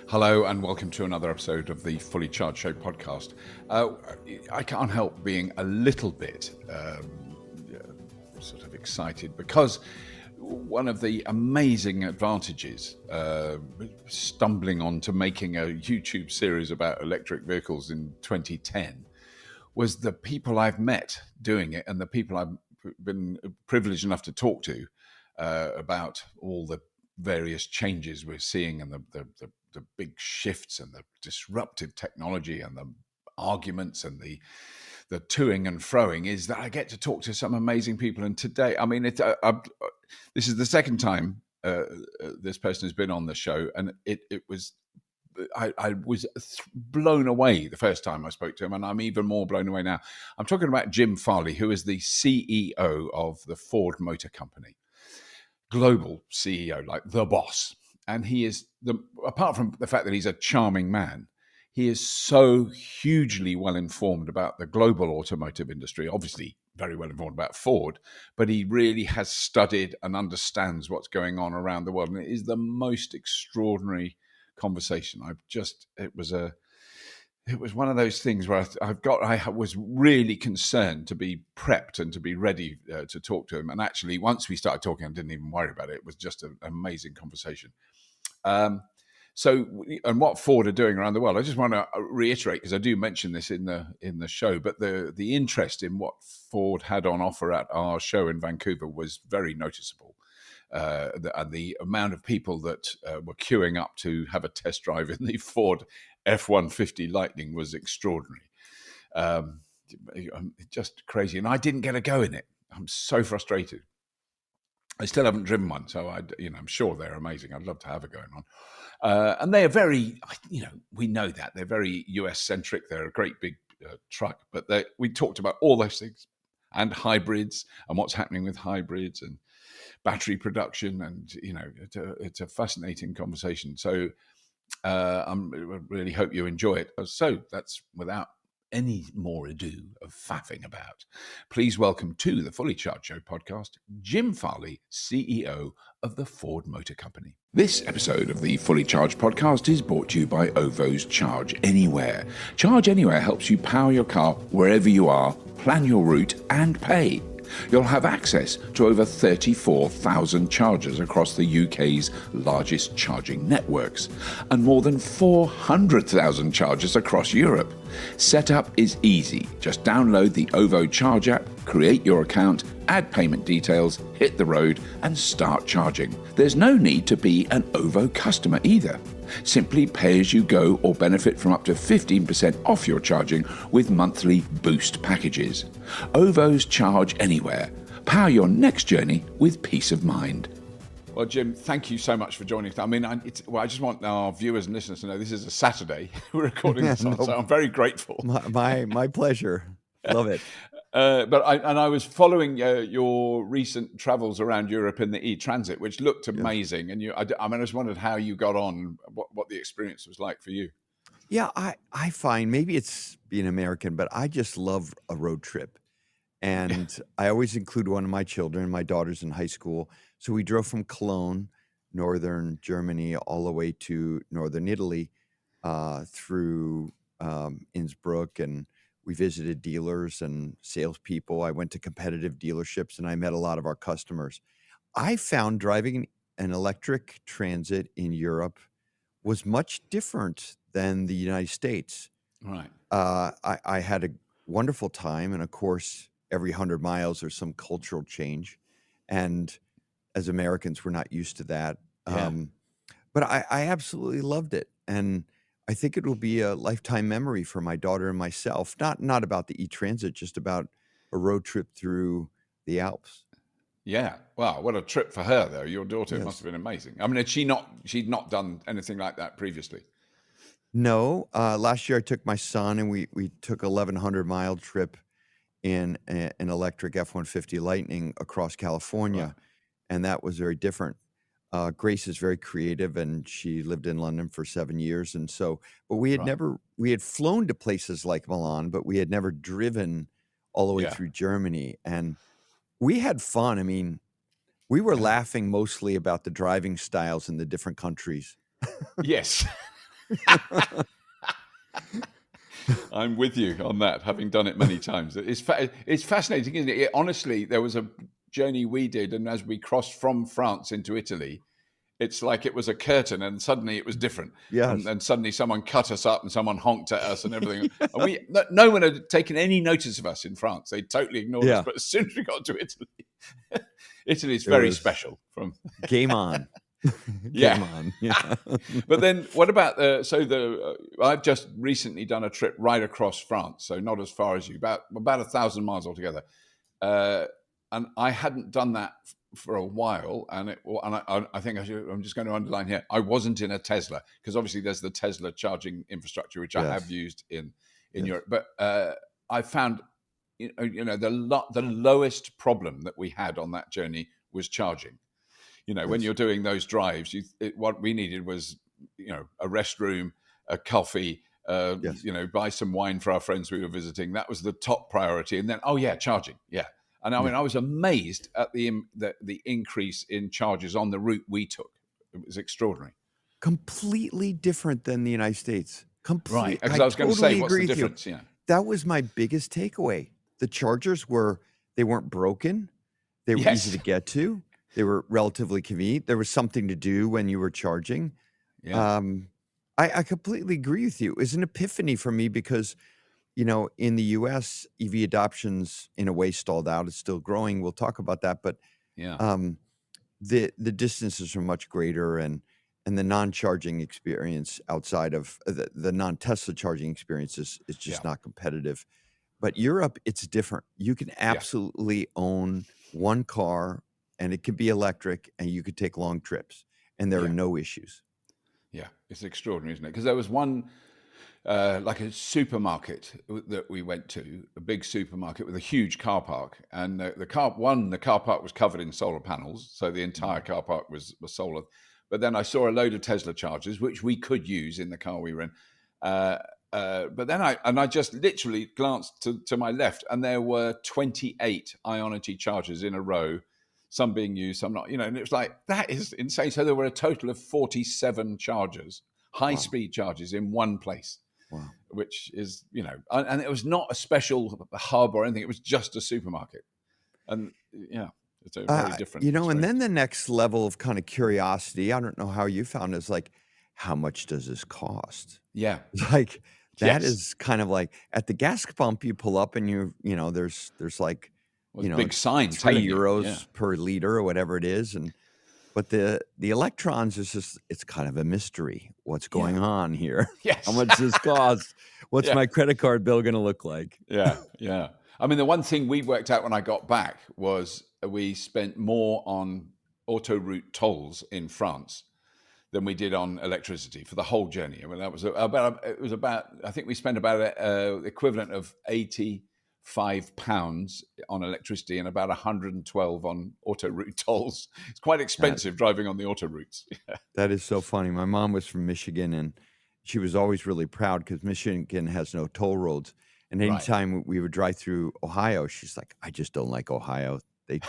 Hello and welcome to another episode of the Fully Charged Show podcast. I can't help being a little bit sort of excited because one of the amazing advantages stumbling onto making a YouTube series about electric vehicles in 2010 was the people I've met doing it and the people I've been privileged enough to talk to about all the various changes we're seeing and the big shifts and the disruptive technology and the arguments and the toing and froing, is that I get to talk to some amazing people. And today, I mean, this is the second time this person has been on the show, and I was blown away the first time I spoke to him, and I'm even more blown away now. I'm talking about Jim Farley, who is the CEO of the Ford Motor Company, global CEO, like the boss. And he is, apart from the fact that he's a charming man, he is so hugely well informed about the global automotive industry, obviously very well informed about Ford, but he really has studied and understands what's going on around the world. And it is the most extraordinary conversation. It was one of those things where I was really concerned to be prepped and to be ready to talk to him. And actually, once we started talking, I didn't even worry about it. It was just an amazing conversation. And what Ford are doing around the world, I just want to reiterate, because I do mention this in the show, but the interest in what Ford had on offer at our show in Vancouver was very noticeable. And the amount of people that were queuing up to have a test drive in the Ford F-150 Lightning was extraordinary. Just crazy. And I didn't get a go in it. I'm so frustrated. I still haven't driven one, so I'm sure they're amazing. I'd love to have a go in one. And they are very, we know that they're very US centric. They're a great big truck, but we talked about all those things and hybrids and what's happening with hybrids and battery production, and it's a fascinating conversation. So I really hope you enjoy it. So that's without any more ado of faffing about, please welcome to the Fully Charged Show podcast, Jim Farley, CEO of the Ford Motor Company. This episode of the Fully Charged podcast is brought to you by OVO's Charge Anywhere. Charge Anywhere helps you power your car wherever you are, plan your route, and pay. You'll have access to over 34,000 chargers across the UK's largest charging networks and more than 400,000 chargers across Europe. Setup is easy. Just download the OVO Charge app, create your account, add payment details, hit the road, and start charging. There's no need to be an OVO customer either. Simply pay as you go or benefit from up to 15% off your charging with monthly boost packages. OVO's Charge Anywhere. Power your next journey with peace of mind. Well, Jim, thank you so much for joining us. I mean, I just want our viewers and listeners to know this is a Saturday. We're recording this on, so I'm very grateful. My pleasure. Love it. But I was following your recent travels around Europe in the e-Transit, which looked amazing. Yeah. And I just wondered how you got on, what the experience was like for you. Yeah, I find, maybe it's being American, but I just love a road trip. And I always include one of my children. My daughter's in high school. So we drove from Cologne, northern Germany, all the way to northern Italy, through Innsbruck, and we visited dealers and salespeople. I went to competitive dealerships, and I met a lot of our customers. I found driving an electric transit in Europe was much different than the United States. Right. I had a wonderful time, and of course, every 100 miles there's some cultural change, and as Americans, we're not used to that. Yeah. But I absolutely loved it, and I think it will be a lifetime memory for my daughter and myself. Not about the e-Transit, just about a road trip through the Alps. Yeah. Wow. What a trip for her, though. Your daughter Yes. must have been amazing. I mean, she'd not done anything like that previously. No. Last year I took my son, and we took a 1,100-mile trip in an electric F-150 Lightning across California. Right. And that was very different. Grace is very creative, and she lived in London for 7 years. And so, but we had flown to places like Milan, but we had never driven all the way through Germany. And we had fun. I mean, we were laughing mostly about the driving styles in the different countries. Yes. I'm with you on that, having done it many times. It's fascinating, isn't it? Honestly, there was a journey we did, and as we crossed from France into Italy, it's like it was a curtain, and suddenly it was different. Yes. And suddenly someone cut us up, and someone honked at us, and everything. And no one had taken any notice of us in France. They totally ignored us. But as soon as we got to Italy, Italy's very special. From game on. Yeah. On. Yeah. But then what about I've just recently done a trip right across France, so not as far as you, about 1,000 miles altogether. And I hadn't done that for a while, and I think I'm just going to underline here, I wasn't in a Tesla, because obviously there's the Tesla charging infrastructure, which I have used in Europe. But I found, the lowest problem that we had on that journey was charging. When you're doing those drives, what we needed was, a restroom, a coffee, buy some wine for our friends we were visiting. That was the top priority. And then, charging. Yeah. And I mean, I was amazed at the increase in charges on the route we took. It was extraordinary. Completely different than the United States. Right. Because I was going to say, what's the difference? Yeah. That was my biggest takeaway. The chargers they weren't broken. They were easy to get to. They were relatively convenient. There was something to do when you were charging. Yeah. I completely agree with you. It was an epiphany for me because, in the U.S., EV adoption's in a way stalled out. It's still growing. We'll talk about that. But the distances are much greater, and the non-charging experience outside of the non-Tesla charging experience is just not competitive. But Europe, it's different. You can absolutely own one car, and it could be electric, and you could take long trips, and there are no issues. Yeah, it's extraordinary, isn't it? Because there was one, like a supermarket that we went to, a big supermarket with a huge car park, and the car park was covered in solar panels, so the entire car park was solar. But then I saw a load of Tesla chargers, which we could use in the car we were in. But then I just literally glanced to my left, and there were 28 Ionity chargers in a row, some being used, some not, and it was like, that is insane. So there were a total of 47 chargers, high-speed chargers in one place, which is, and it was not a special hub or anything. It was just a supermarket. And it's a very different experience. And then the next level of kind of curiosity, I don't know how you found it, is like, how much does this cost? Yeah. Like, that is kind of like at the gas pump, you pull up and there's like, big sign, €3 per liter or whatever it is. But the electrons is just, it's kind of a mystery. What's going on here? Yes. How much does this cost? What's my credit card bill going to look like? Yeah. I mean, the one thing we worked out when I got back was we spent more on autoroute tolls in France than we did on electricity for the whole journey. I mean, that was about I think we spent about equivalent of £85 on electricity and about 112 on autoroute tolls. It's quite expensive driving on the autoroutes. That is so funny. My mom was from Michigan, and she was always really proud because Michigan has no toll roads. And anytime we would drive through Ohio, she's like, I just don't like Ohio. They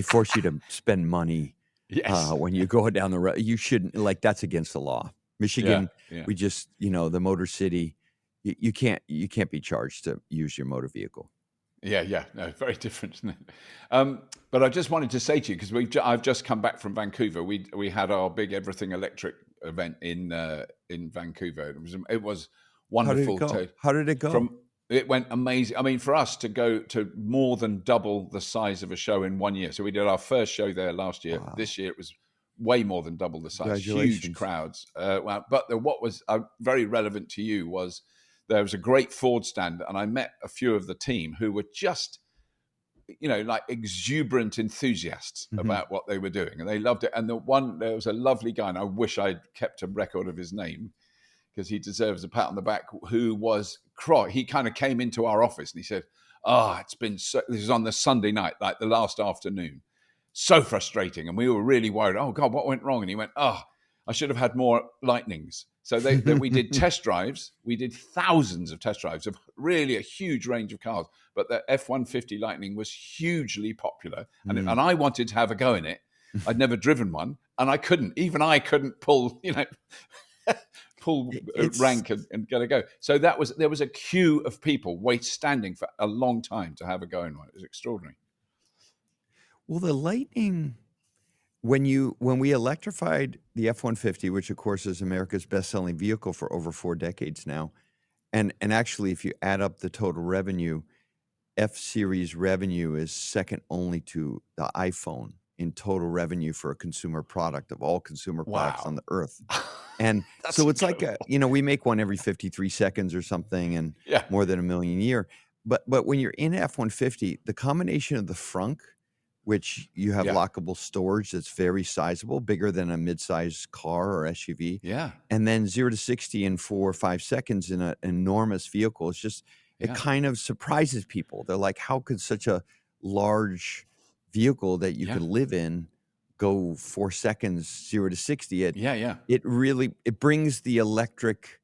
force you to spend money. Yes. When you go down the road, you shouldn't, like, that's against the law. Michigan, we just, the Motor City, you can't be charged to use your motor vehicle. Yeah. No, very different, isn't it? But I just wanted to say to you, because I've just come back from Vancouver. We had our big Everything Electric event in Vancouver. It was wonderful. How did it go? It went amazing. I mean, for us to go to more than double the size of a show in 1 year. So we did our first show there last year. Wow. This year it was way more than double the size. Huge crowds. But what was very relevant to you was there was a great Ford stand, and I met a few of the team who were just, like exuberant enthusiasts about what they were doing, and they loved it. And there was a lovely guy, and I wish I'd kept a record of his name, because he deserves a pat on the back, who was he kind of came into our office and he said, it's been this is on the Sunday night, like the last afternoon, so frustrating. And we were really worried. Oh God, what went wrong? And he went, I should have had more Lightnings. So we did test drives. We did thousands of test drives of really a huge range of cars. But the F-150 Lightning was hugely popular. And I wanted to have a go in it. I'd never driven one, and I couldn't. Even I couldn't pull, pull It's rank and get a go. So there was a queue of people standing for a long time to have a go in one. It was extraordinary. well, the Lightning. When we electrified the F-150, which of course is America's best-selling vehicle for over 4 decades now, and actually, if you add up the total revenue, F-Series revenue is second only to the iPhone in total revenue for a consumer product of all consumer products on Wow. the earth. And That's so it's like incredible. we make one every 53 seconds or something, and Yeah. more than 1 million a year. But when you're in F-150, the combination of the frunk, which you have Yeah. lockable storage that's very sizable, bigger than a mid-sized car or SUV, Yeah. and then 0 to 60 in 4 or 5 seconds in an enormous vehicle. It's just, it Yeah. kind of surprises people. They're like, how could such a large vehicle that you Yeah. could live in go 4 seconds 0 to 60? Yeah. It really, it brings the electric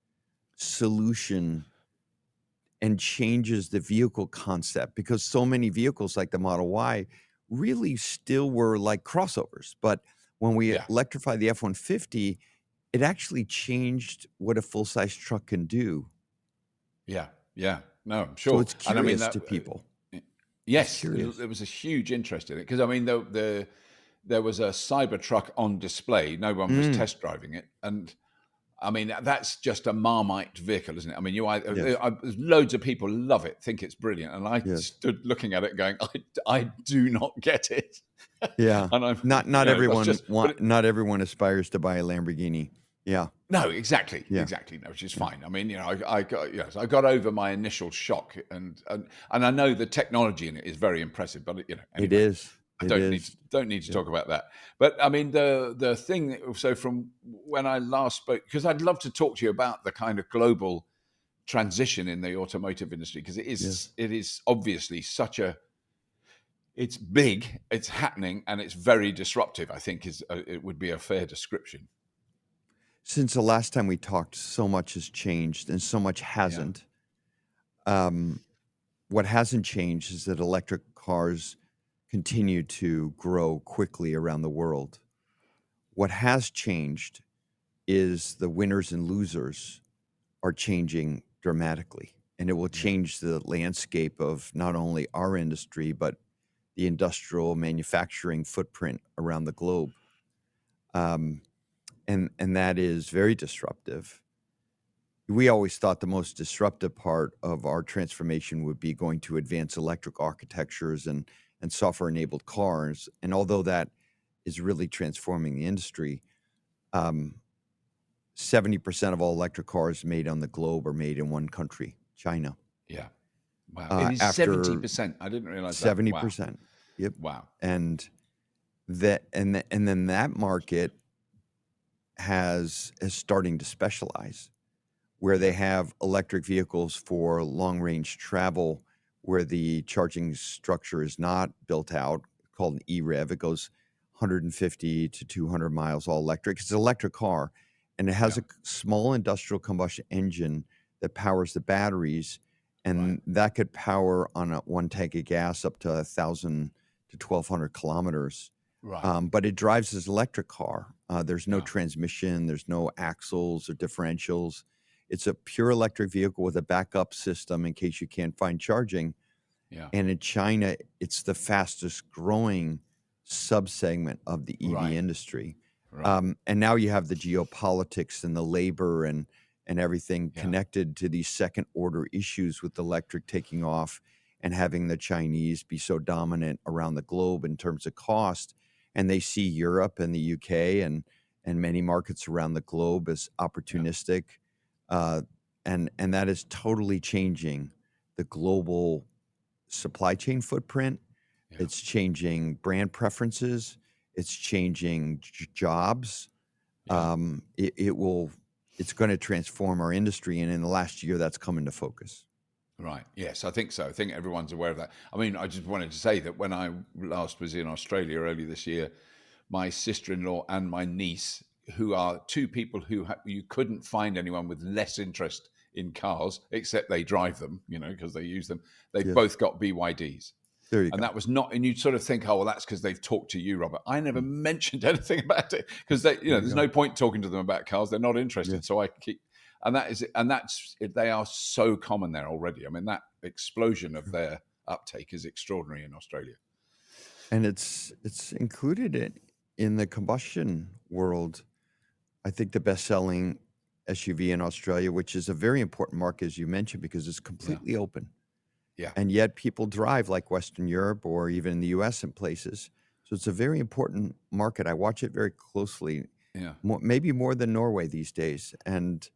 solution and changes the vehicle concept, because so many vehicles like the Model Y really still were like crossovers. But when we Yeah. electrified the F-150, it actually changed what a full-size truck can do. Yeah. No, I'm So sure. it's And I mean curious to people. It's yes, curious. there was a huge interest in it because I mean there was a Cybertruck on display. No one was test driving it, and I mean that's just a Marmite vehicle, isn't it? I mean, Yes. loads of people love it, think it's brilliant, and I Yes. stood looking at it, going, I do not get it. Yeah. And I'm Not you know, that's everyone just, but it, not everyone aspires to buy a Lamborghini. Yeah. no, exactly, Yeah. no, which is Yeah. fine. I mean, you know, I got over my initial shock, and I know the technology in it is very impressive, but you know, It anyway. is. I It don't is. need to Yeah. talk about that. But I mean, the thing. So from when I last spoke, because I'd love to talk to you about the kind of global transition in the automotive industry, because Yes. it is obviously it's big, it's happening, and it's very disruptive. I think it would be a fair description. Since the last time we talked, so much has changed and so much Yeah, hasn't. What hasn't changed is that electric cars continue to grow quickly around the world. What has changed is the winners and losers are changing dramatically, and it will yeah, change the landscape of not only our industry, but the industrial manufacturing footprint around the globe. Um, and that is very disruptive. We always thought the most disruptive part of our transformation would be going to advanced electric architectures and software-enabled cars. And although that is really transforming the industry, 70% of all electric cars made on the globe are made in one country, China. yeah. Wow, it is After 70%. I didn't realize that. Wow, 70%. Yep. wow. And then that market is starting to specialize, where they have electric vehicles for long range travel, where the charging structure is not built out, called an EREV. It goes 150 to 200 miles, all electric. It's an electric car, and it has Yeah, a small industrial combustion engine that powers the batteries, right, and that could power on one tank of gas up to 1,000 to 1,200 kilometers. right. But it drives as an electric car. There's no Yeah, transmission, there's no axles or differentials. It's a pure electric vehicle with a backup system in case you can't find charging. yeah, And in China, it's the fastest growing subsegment of the EV right, industry. right. And now you have the geopolitics and the labor and everything Yeah, connected to these second order issues with electric taking off and having the Chinese be so dominant around the globe in terms of cost. And they see Europe and the UK and many markets around the globe as yeah, opportunistic. And that is totally changing the global supply chain footprint. yeah, It's changing brand preferences. It's changing jobs. yeah. It's going to transform our industry. And in the last year, that's come into focus. Right. Yes, I think so. I think everyone's aware of that. I mean, I just wanted to say that when I last was in Australia earlier this year, my sister-in-law and my niece, who are two people who you couldn't find anyone with less interest in cars, except they drive them, you know, because they use them. They've Yes. both got BYDs. There you And go. that was not, and you'd sort of think, oh, well, that's because they've talked to you, Robert. I never mentioned anything about it because there's no point talking to them about cars. They're not interested. Yeah. So I keep, they are so common there already. I mean, that explosion of their uptake is extraordinary in Australia. And it's included in the combustion world. I think the best-selling SUV in Australia, which is a very important market, as you mentioned, because it's completely open. Yeah. And yet people drive like Western Europe or even in the US in places. So it's a very important market. I watch it very closely, maybe more than Norway these days. And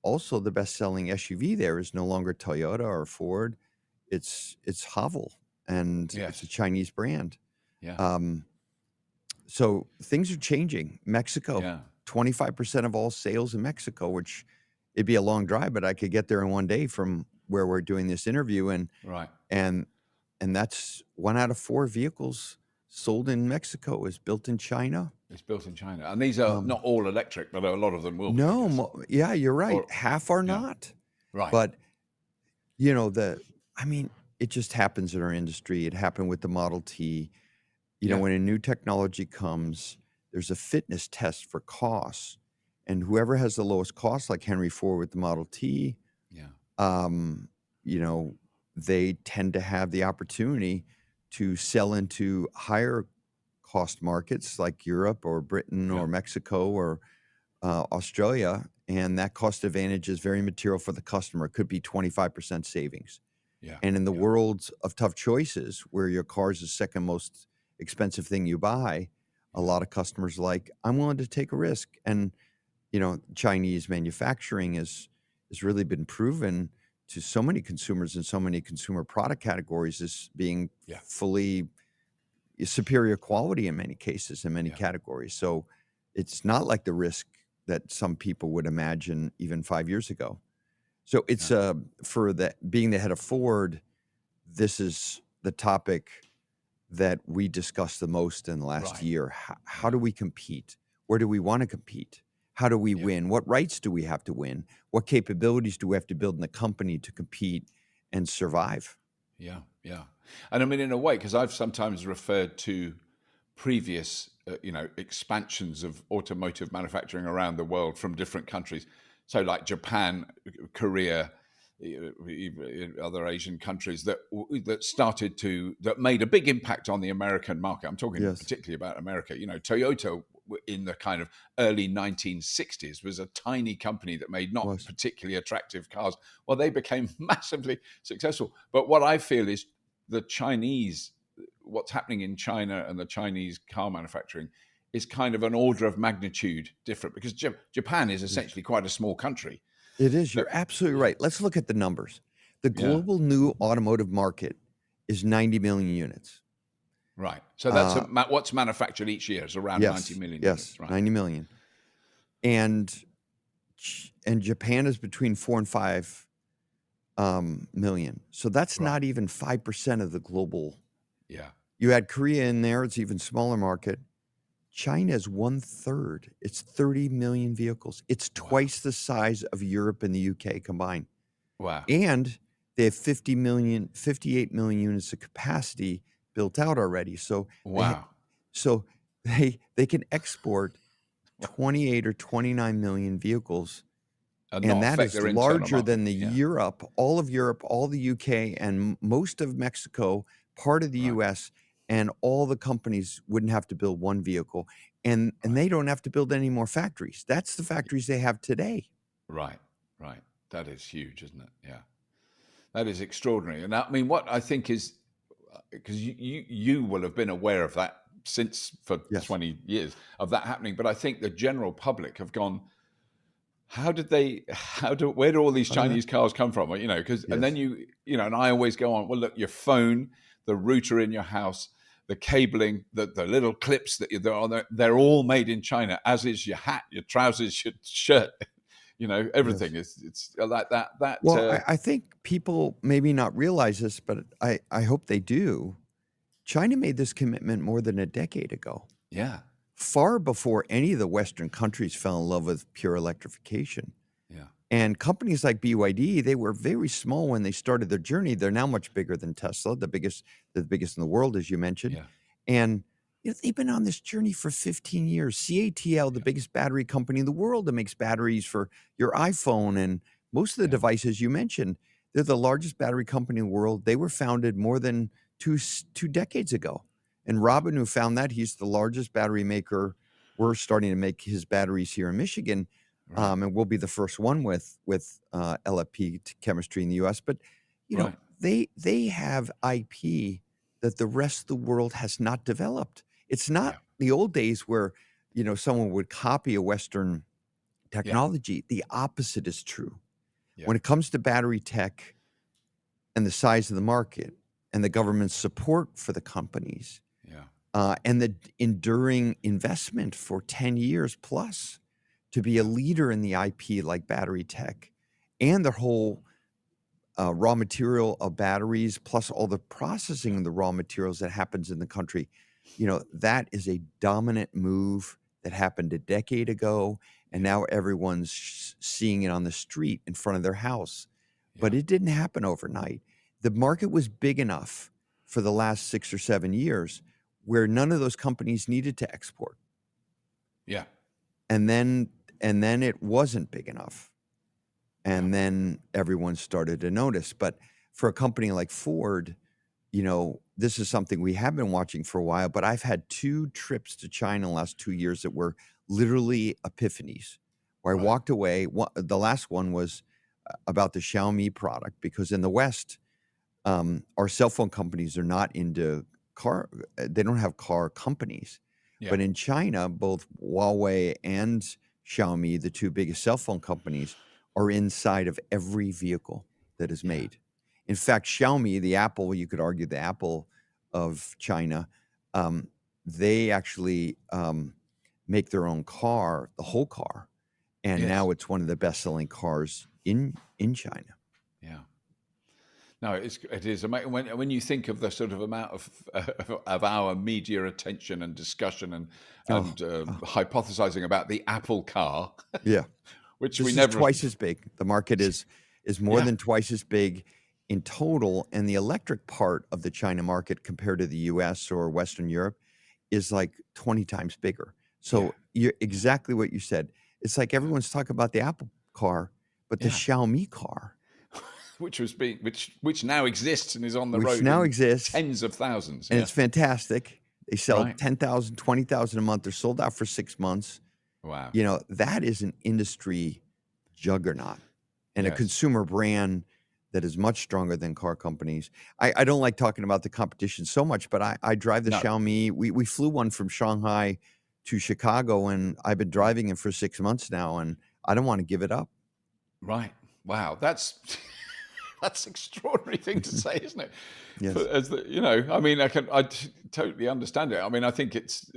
also the best-selling SUV there is no longer Toyota or Ford. It's Haval, and it's a Chinese brand. Yeah. So things are changing. Mexico, 25% of all sales in Mexico, which it'd be a long drive, but I could get there in one day from where we're doing this interview. And that's 1 out of 4 vehicles sold in Mexico is built in China. It's built in China. And these are not all electric, but a lot of them will be. No, yeah, you're right. Half are not. Right. But, it just happens in our industry. It happened with the Model T. When a new technology comes, there's a fitness test for costs. And whoever has the lowest cost, like Henry Ford with the Model T, they tend to have the opportunity to sell into higher cost markets like Europe or Britain or Mexico or Australia. And that cost advantage is very material for the customer. It could be 25% savings. Yeah. And in the world of tough choices, where your car is the second most expensive thing you buy, a lot of customers are like, I'm willing to take a risk. And, Chinese manufacturing has really been proven to so many consumers and so many consumer product categories as being fully superior quality in many cases, in many categories. So it's not like the risk that some people would imagine even 5 years ago. So it's for being the head of Ford, this is the topic that we discussed the most in the last year. How do we compete? Where do we want to compete? How do we win? What rights do we have to win? What capabilities do we have to build in the company to compete and survive? Yeah. And I mean, in a way, because I've sometimes referred to previous, expansions of automotive manufacturing around the world from different countries. So like Japan, Korea, other Asian countries that made a big impact on the American market. I'm talking particularly about America. Toyota in the kind of early 1960s was a tiny company that made not particularly attractive cars. Well, they became massively successful. But what I feel is what's happening in China and the Chinese car manufacturing is kind of an order of magnitude different, because Japan is essentially quite a small country. It is. You're absolutely right. Let's look at the numbers. The global new automotive market is 90 million units. Right. So that's what's manufactured each year is around 90 million units. Right. 90 million. And Japan is between 4 and 5 million. So that's not even 5% of the global. Yeah. You add Korea in there, it's even smaller market. China is 1/3. It's 30 million vehicles. It's twice the size of Europe and the UK combined. Wow. And they have 58 million units of capacity built out already. So they can export 28 or 29 million vehicles. And that is larger than the Europe, all of the UK, and most of Mexico, part of the US, and all the companies wouldn't have to build one vehicle. And they don't have to build any more factories. That's the factories they have today. Right. That is huge, isn't it? Yeah. That is extraordinary. And I mean, what I think is, because you will have been aware of that for 20 years of that happening, but I think the general public have gone, where do all these Chinese cars come from? And then and I always go on, well, look, your phone, the router in your house, the cabling, the little clips that they're on there, they're all made in China, as is your hat, your trousers, your shirt, everything it's like that. Well, I think people maybe not realize this, but I hope they do. China made this commitment more than a decade ago. Yeah. Far before any of the Western countries fell in love with pure electrification. Yeah. And companies like BYD, they were very small when they started their journey. They're now much bigger than Tesla, the biggest in the world, as you mentioned. Yeah. And they've been on this journey for 15 years. CATL, the biggest battery company in the world that makes batteries for your iPhone and most of the devices you mentioned, they're the largest battery company in the world. They were founded more than two decades ago. And Robin, who found that, he's the largest battery maker. We're starting to make his batteries here in Michigan. Right. And we'll be the first one with LFP chemistry in the U.S. But you know, they have IP that the rest of the world has not developed. It's not the old days where someone would copy a Western technology. The opposite is true. When it comes to battery tech and the size of the market and the government's support for the companies, and the enduring investment for 10 years plus to be a leader in the IP like battery tech and the whole raw material of batteries, plus all the processing of the raw materials that happens in the country, that is a dominant move that happened a decade ago. And now everyone's seeing it on the street in front of their house. But it didn't happen overnight. The market was big enough for the last 6 or 7 years where none of those companies needed to export. Yeah. And then it wasn't big enough. And then everyone started to notice. But for a company like Ford, this is something we have been watching for a while, but I've had 2 trips to China in the last 2 years that were literally epiphanies, where I walked away. The last one was about the Xiaomi product, because in the West, our cell phone companies are not into car. They don't have car companies. But in China, both Huawei and Xiaomi, the 2 biggest cell phone companies, are inside of every vehicle that is made. In fact, Xiaomi, the Apple, you could argue the Apple of China, they actually make their own car, the whole car. And now it's one of the best-selling cars in China. Yeah. No, it is amazing when you think of the sort of amount of our media attention and discussion and hypothesizing about the Apple car. Which this we is never twice as big. The market is more than twice as big in total, and the electric part of the China market compared to the U.S. or Western Europe is like 20 times bigger. So you're exactly what you said. It's like everyone's talking about the Apple car, but the Xiaomi car, which now exists and is on the road, which now exists, tens of thousands, and it's fantastic. They sell 10,000, 20,000 a month. They're sold out for 6 months. Wow. That is an industry juggernaut and a consumer brand that is much stronger than car companies. I don't like talking about the competition so much, but I drive the Xiaomi. We flew one from Shanghai to Chicago, and I've been driving it for 6 months now, and I don't want to give it up. Right. Wow. That's an extraordinary thing to say, isn't it? Yes. I mean, I totally understand it. I mean, I think it's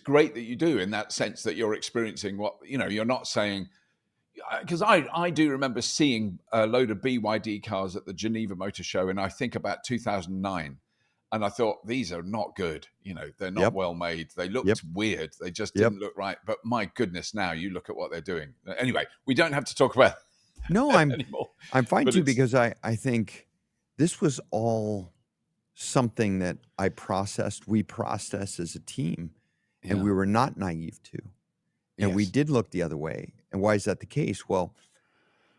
great that you do, in that sense that you're experiencing what, you're not saying, because I do remember seeing a load of BYD cars at the Geneva Motor Show, and I think about 2009, and I thought, these are not good. They're not well made. They looked weird. They just didn't look right. But my goodness, now you look at what they're doing. Anyway, we don't have to talk about No, anymore. I'm fine But too, because I think this was all something that we processed as a team, and we were not naive to. And we did look the other way. And why is that the case? Well,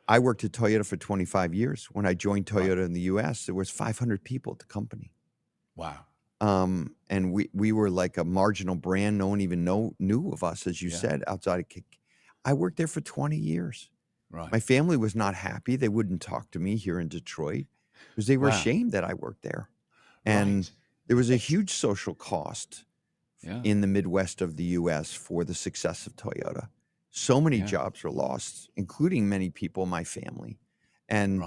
I worked at Toyota for 25 years. When I joined Toyota in the U.S., there was 500 people at the company. Wow. And we were like a marginal brand. No one even knew of us, as you said, outside of Kick. I worked there for 20 years. Right. My family was not happy. They wouldn't talk to me here in Detroit because they were ashamed that I worked there. And there was a huge social cost in the Midwest of the U.S. for the success of Toyota. So many jobs were lost, including many people in my family. And,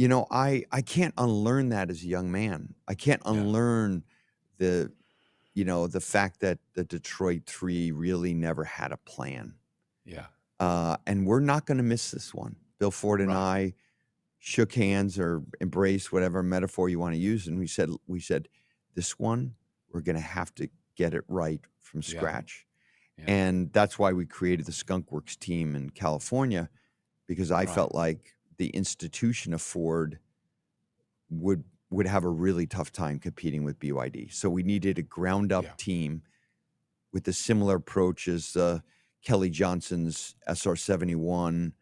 I can't unlearn that as a young man. I can't unlearn the fact that the Detroit 3 really never had a plan. Yeah. And we're not going to miss this one. Bill Ford and I shook hands, or embraced, whatever metaphor you want to use. And we said, this one, we're going to have to get it right from scratch. And that's why we created the Skunk Works team in California, because I Right. felt like the institution of Ford would have a really tough time competing with BYD. So we needed a ground up Yeah. team with a similar approach as Kelly Johnson's SR71,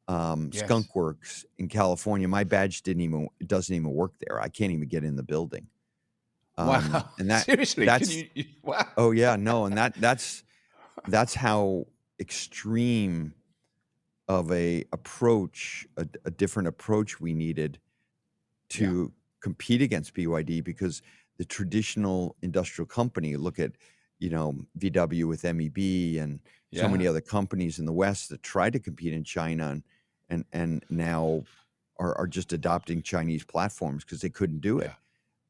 Yes. Skunk Works in California. My badge doesn't even work there. I can't even get in the building. Wow. And Seriously? that's Can you wow. oh yeah, no, and that's how extreme of a approach, a different approach we needed to compete against BYD, because the traditional industrial company, look at, VW with MEB and so many Yeah. other companies in the West that tried to compete in China and now are just adopting Chinese platforms because they couldn't do it.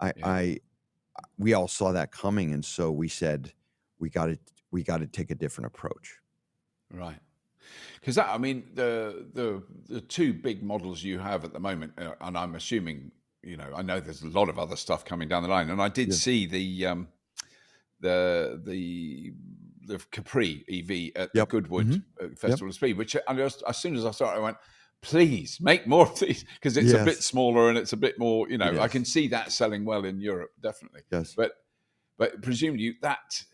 Yeah. We all saw that coming, and so we said we got to take a different approach. Right. Because I mean, the two big models you have at the moment, and I'm assuming, I know there's a lot of other stuff coming down the line, and I did Yeah. see the Capri EV at the Yep. Goodwood Yep. Festival of Speed, which as soon as I saw it, I went, please make more of these, because it's a bit Yes. smaller and it's a bit more, It I is. can see that selling well in Europe, definitely. Yes. But presumably that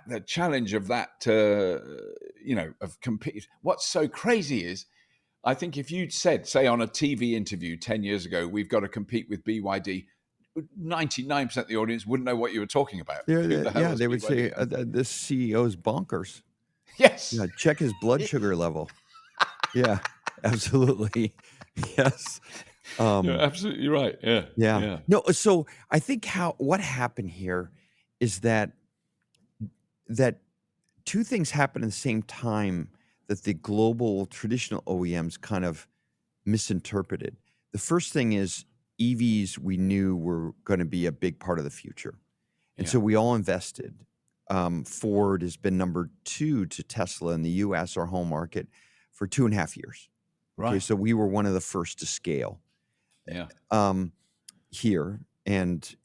the challenge of that, of compete. What's so crazy is, I think if you'd said, say, on a TV interview 10 years ago, we've got to compete with BYD, 99% of the audience wouldn't know what you were talking about. Who the hell Yeah, is they would say BYD? this CEO's bonkers. Yes. Yeah, check his blood sugar level. Yeah, absolutely. Yes. You're absolutely right. Yeah. Yeah. No, so I think what happened here is that two things happened at the same time that the global traditional OEMs kind of misinterpreted. The first thing is EVs we knew were going to be a big part of the future. And so we all invested. Ford has been number 2 to Tesla in the US, our home market, for 2.5 years. Okay, Right. so we were one of the first to scale Yeah. here, and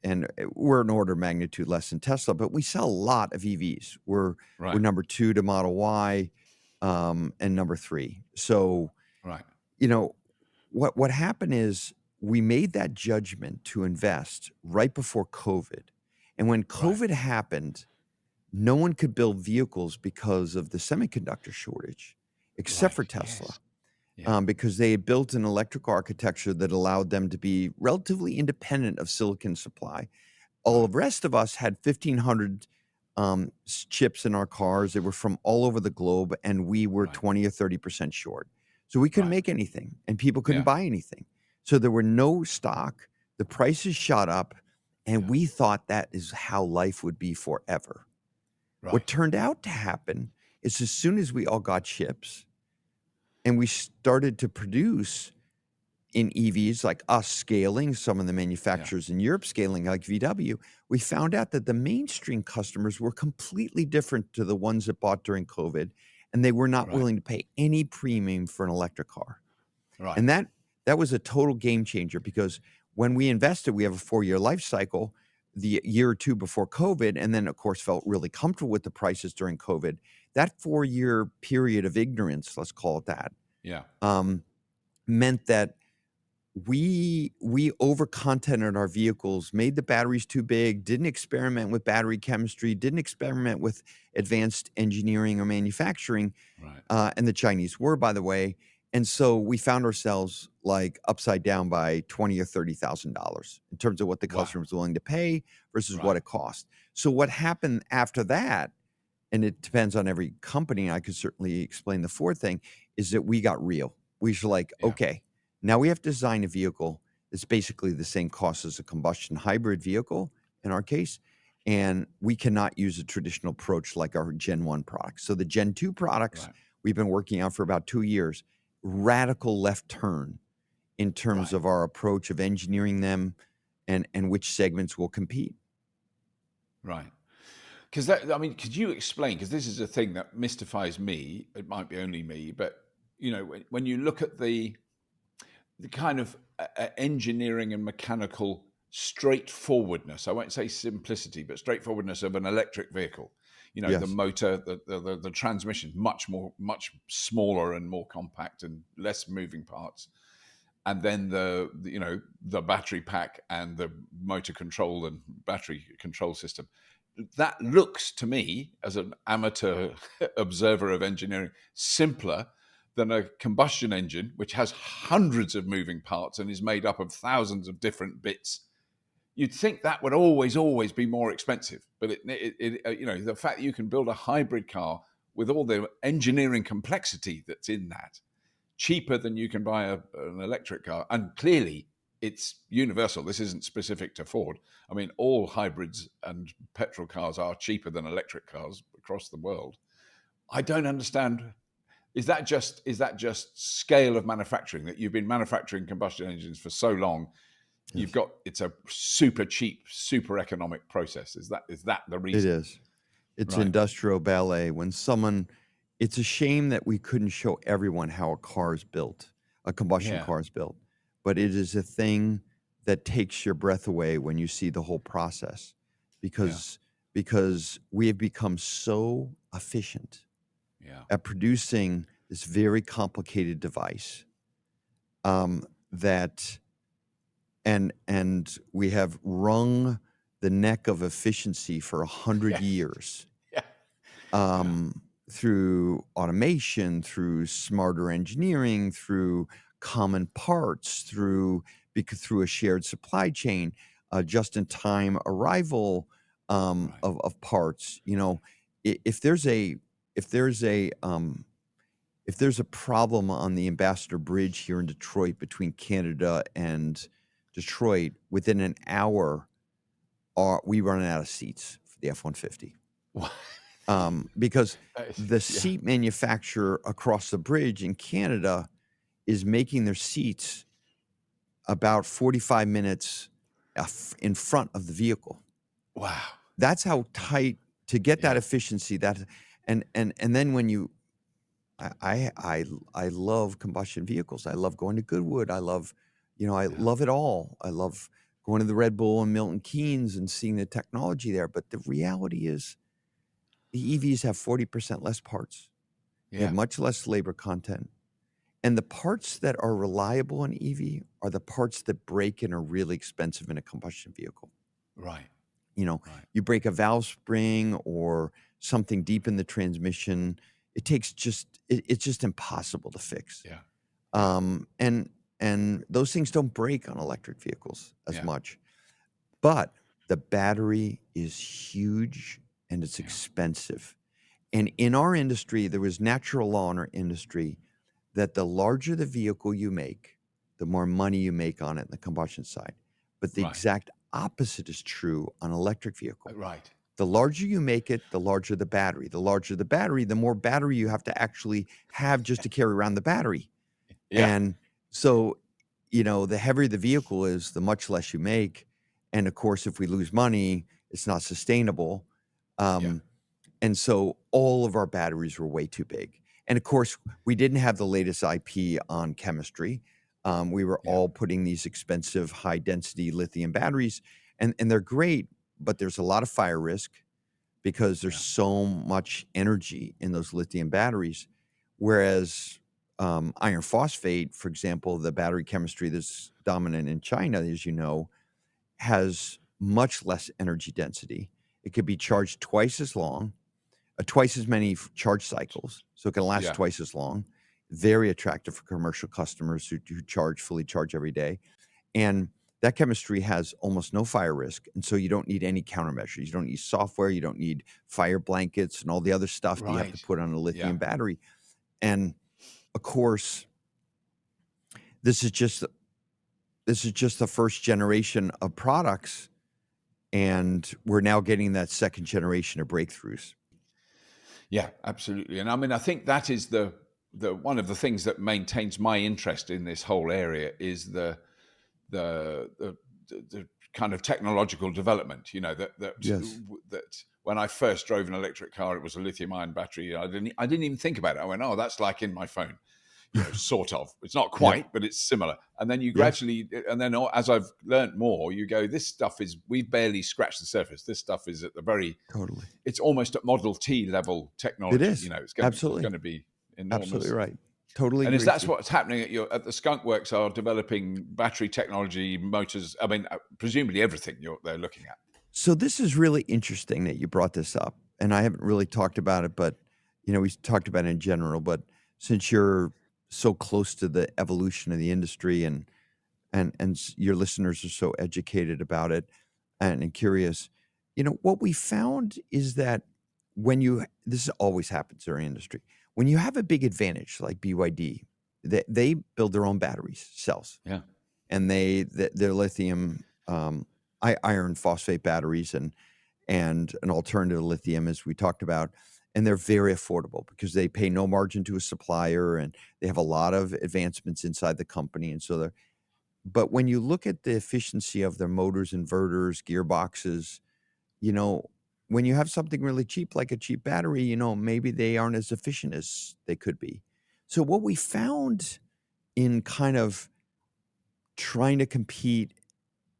we're an order of magnitude less than Tesla, but we sell a lot of EVs. We're Right. number 2 to Model Y, and number 3. So Right. what happened is we made that judgment to invest right before COVID. And when COVID happened, no one could build vehicles because of the semiconductor shortage, except for Tesla. Yes. Yeah. Because they had built an electrical architecture that allowed them to be relatively independent of silicon supply. All the rest of us had 1,500 chips in our cars. They were from all over the globe, and we were 20 or 30% short. So we couldn't make anything, and people couldn't buy anything. So there were no stock. The prices shot up, and we thought that is how life would be forever. Right. What turned out to happen is, as soon as we all got chips and we started to produce in EVs, like us scaling, some of the manufacturers in Europe scaling, like VW, we found out that the mainstream customers were completely different to the ones that bought during COVID, and they were not willing to pay any premium for an electric car. Right. And that was a total game changer, because when we invested, we have a 4-year life cycle, the year or two before COVID, and then, of course, felt really comfortable with the prices during COVID. That 4-year period of ignorance, let's call it that, meant that we over-contented our vehicles, made the batteries too big, didn't experiment with battery chemistry, didn't experiment with advanced engineering or manufacturing, and the Chinese were, by the way. And so we found ourselves like upside down by $20,000 or $30,000 in terms of what the customer was willing to pay versus what it cost. So what happened after that, and it depends on every company, I could certainly explain the Ford thing, is that we got real. We were like, okay, now we have to design a vehicle that's basically the same cost as a combustion hybrid vehicle in our case, and we cannot use a traditional approach like our Gen 1 products. So the Gen 2 products we've been working on for about 2 years, radical left turn in terms of our approach of engineering them and which segments will compete. Right. Because could you explain, because this is a thing that mystifies me, it might be only me, but, when you look at the kind of engineering and mechanical straightforwardness, I won't say simplicity, but straightforwardness of an electric vehicle. the Yes. motor, the transmission, much smaller and more compact and less moving parts. And then the battery pack and the motor control and battery control system. That looks to me, as an amateur observer of engineering, simpler than a combustion engine, which has hundreds of moving parts and is made up of thousands of different bits. You'd think that would always be more expensive, but the fact that you can build a hybrid car with all the engineering complexity that's in that, cheaper than you can buy an electric car, and clearly it's universal. This isn't specific to Ford. I mean, all hybrids and petrol cars are cheaper than electric cars across the world. I don't understand. Is that just scale of manufacturing, that you've been manufacturing combustion engines for so long? Yes. It's a super cheap, super economic process. Is that the reason? It is. It's industrial ballet. It's a shame that we couldn't show everyone how a car is built, a combustion car is built. But it is a thing that takes your breath away when you see the whole process, because we have become so efficient at producing this very complicated device that we have wrung the neck of efficiency for 100 years through automation, through smarter engineering, through common parts, through a shared supply chain, just-in-time arrival of parts. If there's a problem on the Ambassador Bridge here in Detroit between Canada and Detroit, within an hour, we run out of seats for the F-150. Because the seat manufacturer across the bridge in Canada is making their seats about 45 minutes in front of the vehicle. Wow. That's how tight to get that efficiency. And then when I love combustion vehicles. I love going to Goodwood. I love, I love it all. I love going to the Red Bull and Milton Keynes and seeing the technology there. But the reality is the EVs have 40% less parts. They have much less labor content. And the parts that are reliable in EV are the parts that break and are really expensive in a combustion vehicle. Right. You break a valve spring or something deep in the transmission, it's just impossible to fix. And those things don't break on electric vehicles as much. But the battery is huge and it's expensive. And in our industry, there was natural law in our industry that the larger the vehicle you make, the more money you make on it in the combustion side. But the exact opposite is true on an electric vehicle. Right. The larger you make it, the larger the battery. The larger the battery, the more battery you have to actually have just to carry around the battery. And so, the heavier the vehicle is, the much less you make. And of course, if we lose money, it's not sustainable. And so all of our batteries were way too big. And of course, we didn't have the latest IP on chemistry. We were all putting these expensive, high-density lithium batteries, and they're great, but there's a lot of fire risk because there's so much energy in those lithium batteries. Whereas iron phosphate, for example, the battery chemistry that's dominant in China, as you know, has much less energy density. It could be charged twice as long, twice as many charge cycles, so it can last twice as long. Very attractive for commercial customers who fully charge every day. And that chemistry has almost no fire risk, and so you don't need any countermeasures. You don't need software, you don't need fire blankets and all the other stuff that you have to put on a lithium battery. And of course, this is just the first generation of products, and we're now getting that second generation of breakthroughs. Yeah, absolutely. And I mean, I think that is the one of the things that maintains my interest in this whole area is the kind of technological development. That when I first drove an electric car, it was a lithium-ion battery. I didn't even think about it. I went, oh, that's like in my phone. sort of. It's not quite, but it's similar. And then you gradually, and then as I've learned more, you go, this stuff we've barely scratched the surface. This stuff is at the very, it's almost at Model T level technology. It is. It's Absolutely. going to be enormous. Absolutely right. Totally and agree. that's what's happening at the Skunk Works are developing battery technology, motors. I mean, presumably everything they're looking at. So this is really interesting that you brought this up, and I haven't really talked about it, but we talked about it in general. But since you're so close to the evolution of the industry, and your listeners are so educated about it and curious, what we found is that this always happens in our industry. When you have a big advantage like BYD, they build their own batteries, cells. Yeah. And they're lithium iron phosphate batteries and an alternative to lithium, as we talked about. And they're very affordable because they pay no margin to a supplier, and they have a lot of advancements inside the company. And so but when you look at the efficiency of their motors, inverters, gearboxes, when you have something really cheap, like a cheap battery, maybe they aren't as efficient as they could be. So what we found in kind of trying to compete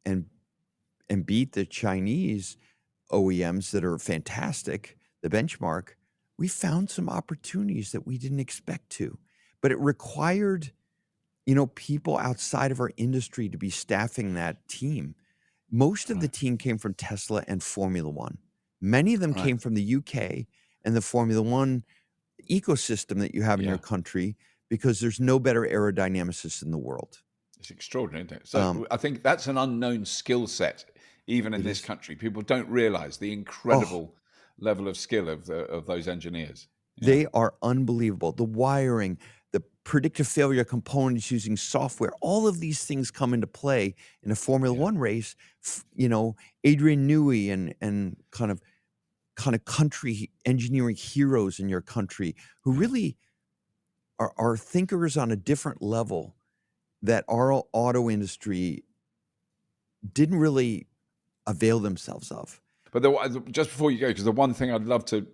and beat the Chinese OEMs that are fantastic, the benchmark, we found some opportunities that we didn't expect to. But it required, people outside of our industry to be staffing that team. Most of the team came from Tesla and Formula One. Many of them came from the UK and the Formula One ecosystem that you have in your country, because there's no better aerodynamicists in the world. It's extraordinary, isn't it? So I think that's an unknown skill set, even in this country. People don't realize the incredible level of skill of those engineers. They are unbelievable. The wiring, the predictive failure components using software, all of these things come into play in a Formula One race. Adrian Newey and kind of country engineering heroes in your country who really are thinkers on a different level that our auto industry didn't really avail themselves of. But just before you go, because the one thing I'd love to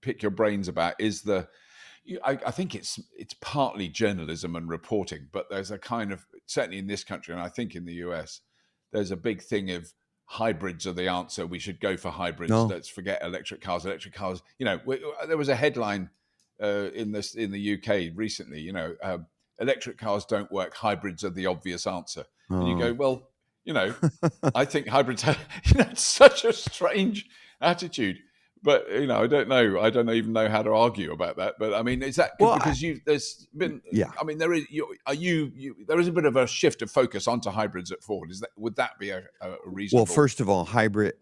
pick your brains about is I think it's partly journalism and reporting, but there's a kind of, certainly in this country, and I think in the US, there's a big thing of hybrids are the answer. We should go for hybrids. No. Let's forget electric cars. Electric cars, there was a headline in the UK recently, electric cars don't work. Hybrids are the obvious answer. Oh. And you go, well, I think hybrids have, it's such a strange attitude. But I don't know. I don't even know how to argue about that. But I mean, is that because there's been? Yeah. I mean, there is. There is a bit of a shift of focus onto hybrids at Ford. Would that be a reasonable? Well, first of all, hybrid.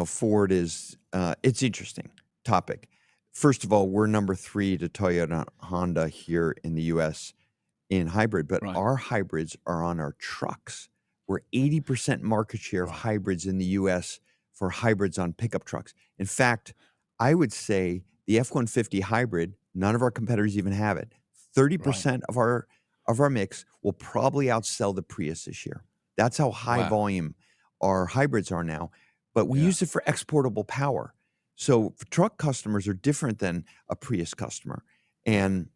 Ford is. It's interesting topic. First of all, we're number 3 to Toyota, Honda here in the U.S. in hybrid, but our hybrids are on our trucks. We're 80% market share of hybrids in the U.S. for hybrids on pickup trucks. In fact, I would say the F-150 hybrid, none of our competitors even have it. 30% of our mix will probably outsell the Prius this year. That's how high volume our hybrids are now. But we use it for exportable power. So truck customers are different than a Prius customer. And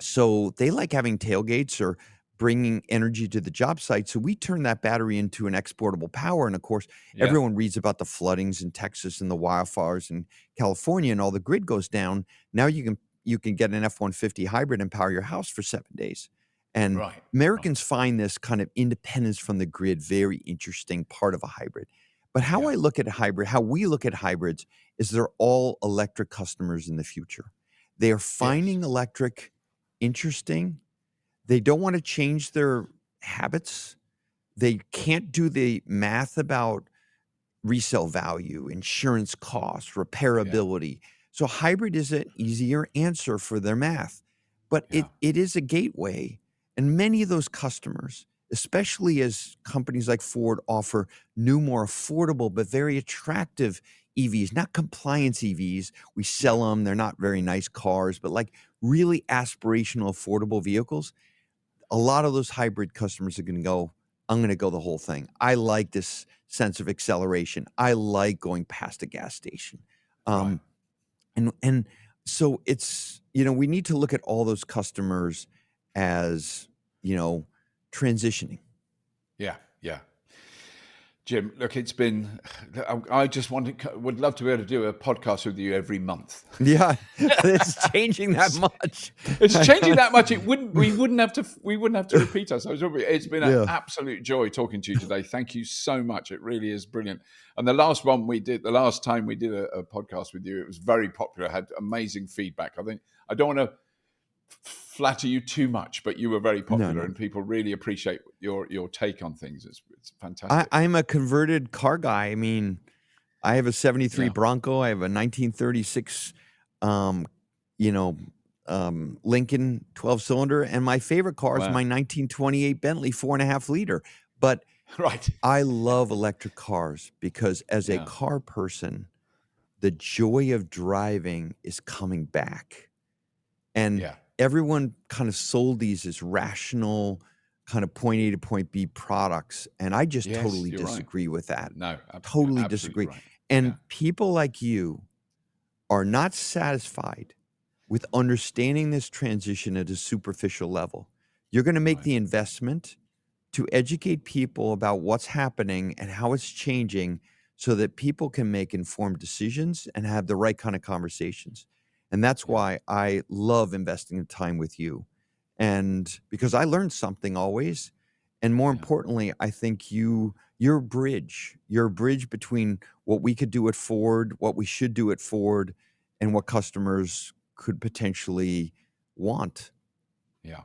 so they like having tailgates or bringing energy to the job site. So we turn that battery into an exportable power. And of course, everyone reads about the floodings in Texas and the wildfires in California, and all the grid goes down. Now you can get an F-150 hybrid and power your house for 7 days. And Americans find this kind of independence from the grid very interesting part of a hybrid. But how I look at a hybrid, how we look at hybrids, is they're all electric customers in the future. They are finding electric interesting. They don't want to change their habits. They can't do the math about resale value, insurance costs, repairability. So hybrid is an easier answer for their math. But it is a gateway. And many of those customers, especially as companies like Ford offer new, more affordable, but very attractive EVs, not compliance EVs. We sell them. They're not very nice cars, but like really aspirational, affordable vehicles. A lot of those hybrid customers are going to go, I'm going to go the whole thing. I like this sense of acceleration. I like going past a gas station. And So it's, we need to look at all those customers as, transitioning. Yeah. Jim, look, it's been. I just would love to be able to do a podcast with you every month. Yeah, it's changing that much. It's changing that much. We wouldn't have to repeat ourselves. It's been an absolute joy talking to you today. Thank you so much. It really is brilliant. And the last time we did a podcast with you, it was very popular. Had amazing feedback. I don't want to flatter you too much, but you were very popular, and people really appreciate your take on things. It's fantastic. I'm a converted car guy. I mean, I have a 73 Bronco. I have a 1936, Lincoln 12-cylinder, and my favorite car is my 1928 Bentley 4.5 liter. But right, I love electric cars because as a car person, the joy of driving is coming back, and everyone kind of sold these as rational kind of point A to point B products. And I just totally disagree with that. No, totally disagree. Right. And people like you are not satisfied with understanding this transition at a superficial level. You're going to make the investment to educate people about what's happening and how it's changing so that people can make informed decisions and have the right kind of conversations. And that's why I love investing the time with you. And because I learned something always. And more importantly, I think you're a bridge between what we could do at Ford, what we should do at Ford, and what customers could potentially want. Yeah.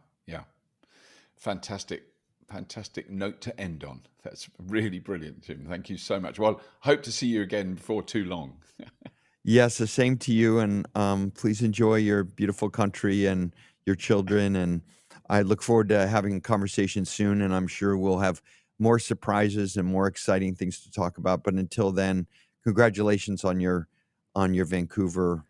Fantastic note to end on. That's really brilliant, Jim. Thank you so much. Well, hope to see you again before too long. Yes, the same to you. And please enjoy your beautiful country and your children. And I look forward to having a conversation soon. And I'm sure we'll have more surprises and more exciting things to talk about. But until then, congratulations on your Vancouver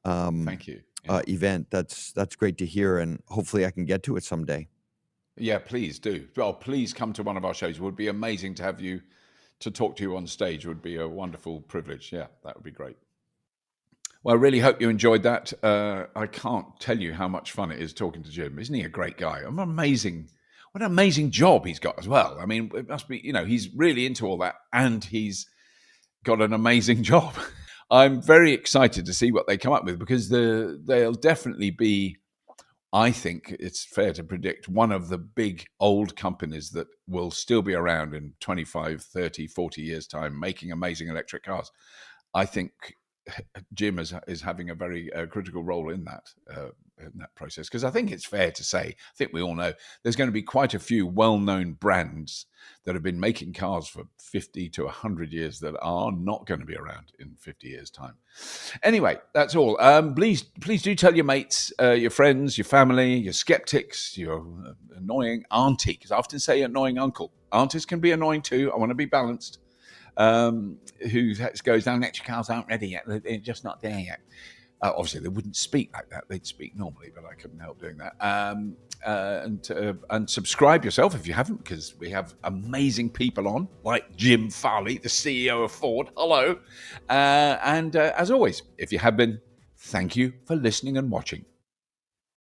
Thank you. Event. That's great to hear. And hopefully I can get to it someday. Yeah, please do. Well, please come to one of our shows. It would be amazing to have you, to talk to you on stage. It would be a wonderful privilege. Yeah, that would be great. Well, I really hope you enjoyed that. I can't tell you how much fun it is talking to Jim. Isn't he a great guy? What an amazing job he's got as well. I mean, it must be, he's really into all that, and he's got an amazing job. I'm very excited to see what they come up with, because they'll definitely be, I think it's fair to predict, one of the big old companies that will still be around in 25, 30, 40 years' time, making amazing electric cars. I think Jim is having a very critical role in that process, because I think it's fair to say, I think we all know, there's going to be quite a few well-known brands that have been making cars for 50 to 100 years that are not going to be around in 50 years' time. Anyway, that's all. Please do tell your mates, your friends, your family, your skeptics, your annoying auntie, because I often say annoying uncle. Aunties can be annoying too. I want to be balanced. Who goes down, electric cars aren't ready yet, they're just not there yet. Obviously they wouldn't speak like that, they'd speak normally, but I couldn't help doing that. And subscribe yourself if you haven't, because we have amazing people on, like Jim Farley, the CEO of Ford. Hello. And as always, if you have been, thank you for listening and watching.